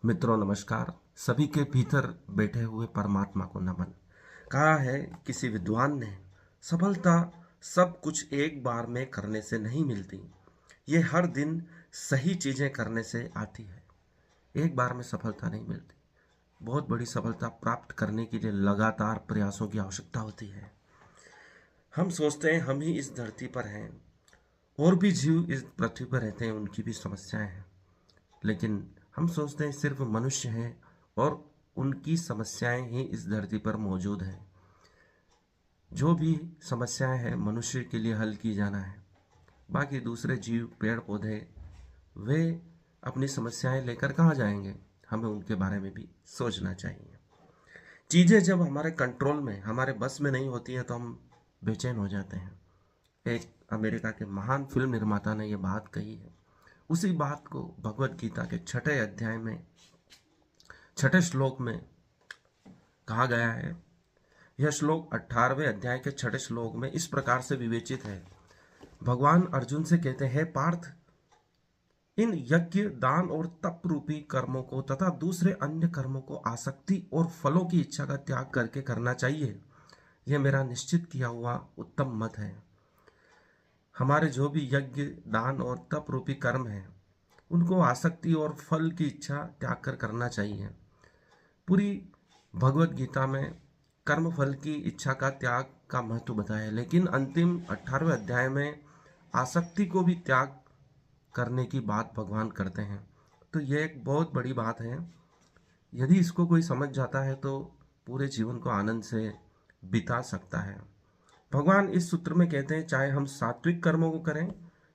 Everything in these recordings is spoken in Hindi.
मित्रों नमस्कार। सभी के भीतर बैठे हुए परमात्मा को नमन। कहा है किसी विद्वान ने, सफलता सब कुछ एक बार में करने से नहीं मिलती, ये हर दिन सही चीजें करने से आती है। एक बार में सफलता नहीं मिलती, बहुत बड़ी सफलता प्राप्त करने के लिए लगातार प्रयासों की आवश्यकता होती है। हम सोचते हैं हम ही इस धरती पर हैं, और भी जीव इस पृथ्वी पर रहते हैं, उनकी भी समस्याएं हैं, लेकिन हम सोचते हैं सिर्फ मनुष्य हैं और उनकी समस्याएं ही इस धरती पर मौजूद हैं। जो भी समस्याएं हैं मनुष्य के लिए हल की जाना है। बाकी दूसरे जीव, पेड़ पौधे, वे अपनी समस्याएं लेकर कहाँ जाएंगे? हमें उनके बारे में भी सोचना चाहिए। चीज़ें जब हमारे कंट्रोल में, हमारे बस में नहीं होती हैं तो हम बेचैन हो जाते हैं। एक अमेरिका के महान फिल्म निर्माता ने यह बात कही है। उसी बात को भगवत गीता के 6ठे अध्याय में 6ठे श्लोक में कहा गया है। यह श्लोक 18वें अध्याय के 6ठे श्लोक में इस प्रकार से विवेचित है। भगवान अर्जुन से कहते हैं, पार्थ, इन यज्ञ, दान और तप रूपी कर्मों को तथा दूसरे अन्य कर्मों को आसक्ति और फलों की इच्छा का त्याग करके करना चाहिए। यह मेरा निश्चित किया हुआ उत्तम मत है। हमारे जो भी यज्ञ, दान और तप रूपी कर्म हैं, उनको आसक्ति और फल की इच्छा त्याग कर करना चाहिए। पूरी भगवत गीता में कर्म फल की इच्छा का त्याग का महत्व बताया है, लेकिन अंतिम 18वें अध्याय में आसक्ति को भी त्याग करने की बात भगवान करते हैं। तो यह एक बहुत बड़ी बात है। यदि इसको कोई समझ जाता है तो पूरे जीवन को आनंद से बिता सकता है। भगवान इस सूत्र में कहते हैं, चाहे हम सात्विक कर्मों को करें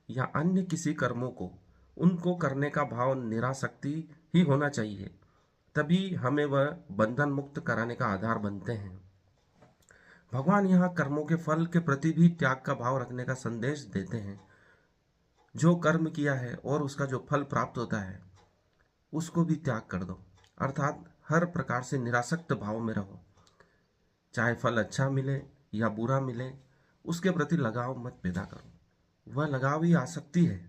या अन्य किसी कर्मों को, उनको करने का भाव निरासक्ति ही होना चाहिए, तभी हमें वह बंधन मुक्त कराने का आधार बनते हैं। भगवान यहाँ कर्मों के फल के प्रति भी त्याग का भाव रखने का संदेश देते हैं। जो कर्म किया है और उसका जो फल प्राप्त होता है उसको भी त्याग कर दो, अर्थात हर प्रकार से निरासक्त भाव में रहो। चाहे फल अच्छा मिले या बुरा मिले, उसके प्रति लगाव मत पैदा करो। वह लगाव ही आसक्ति है।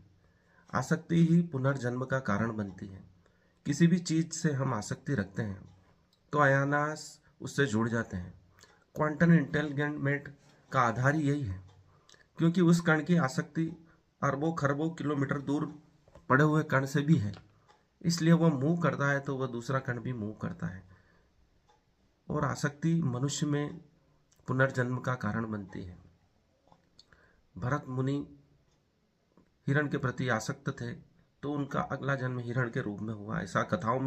आसक्ति ही पुनर्जन्म का कारण बनती है। किसी भी चीज से हम आसक्ति रखते हैं तो अनायास उससे जुड़ जाते हैं। क्वांटम इंटेलिगेंट का आधार ही यही है, क्योंकि उस कण की आसक्ति अरबों खरबों किलोमीटर दूर पड़े हुए कण से भी है। इसलिए वह मूव करता है तो वह दूसरा कण भी मूव करता है, और आसक्ति मनुष्य में पुनर्जन्म का कारण बनती है। भरत मुनि हिरण के प्रति आसक्त थे तो उनका अगला जन्म हिरण के रूप में हुआ, ऐसा कथाओं में